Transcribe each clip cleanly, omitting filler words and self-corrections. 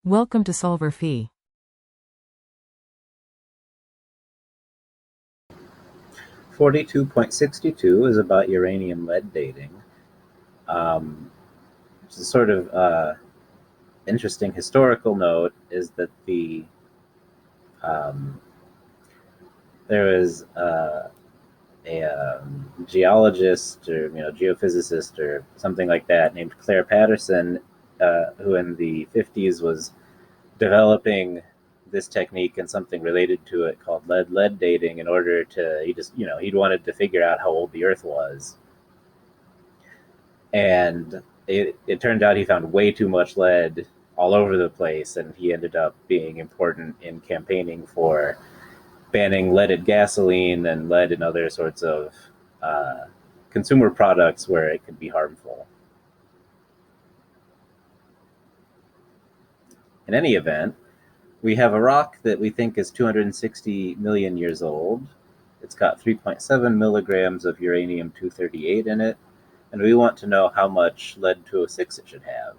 Welcome to solverfy. 42.62 is about uranium-lead dating. It's a sort of interesting historical note is that there was a geologist or geophysicist or something like that named Claire Patterson, who in the 50s was developing this technique and something related to it called lead dating in order to he'd wanted to figure out how old the Earth was. And it turned out he found way too much lead all over the place, and he ended up being important in campaigning for banning leaded gasoline and lead in other sorts of consumer products where it could be harmful. In any event, we have a rock that we think is 260 million years old. It's got 3.7 milligrams of uranium-238 in it, and we want to know how much lead-206 it should have.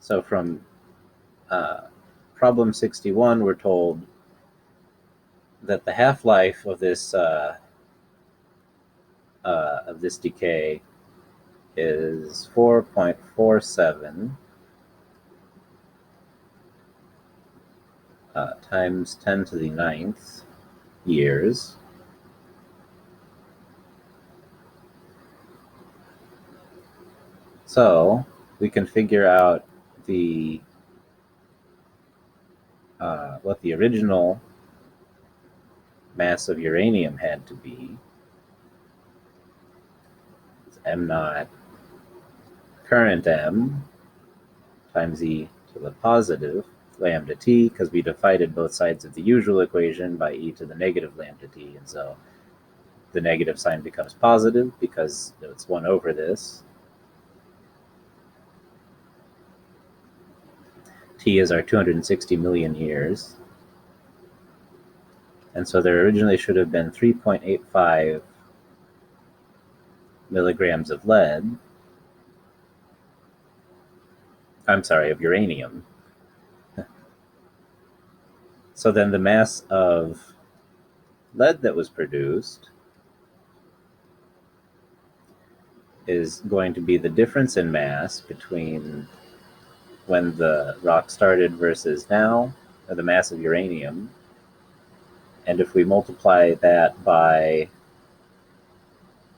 So from problem 61, we're told that the half-life of this decay is 4.47 times 10 to the 9th years. So we can figure out what the original mass of uranium had to be. It's m naught current m times e to the positive lambda t, because we divided both sides of the usual equation by e to the negative lambda t, and so the negative sign becomes positive because it's 1 over this. T is our 260 million years. And so there originally should have been 3.85 milligrams of lead. I'm sorry, of uranium. So then the mass of lead that was produced is going to be the difference in mass between when the rock started versus now, or the mass of uranium. And if we multiply that by,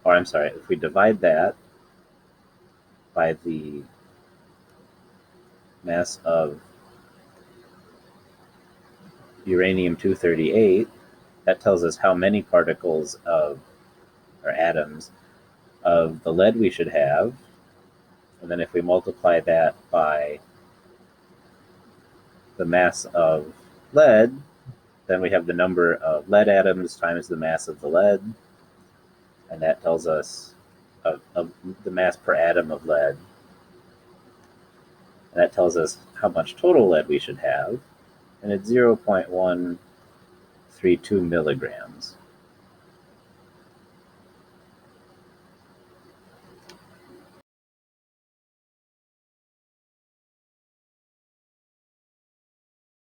if we divide that by the mass of uranium-238, that tells us how many particles or atoms of the lead we should have. And then if we multiply that by the mass of lead, then we have the number of lead atoms times the mass of the lead, and that tells us of the mass per atom of lead. And that tells us how much total lead we should have, and it's 0.132 milligrams.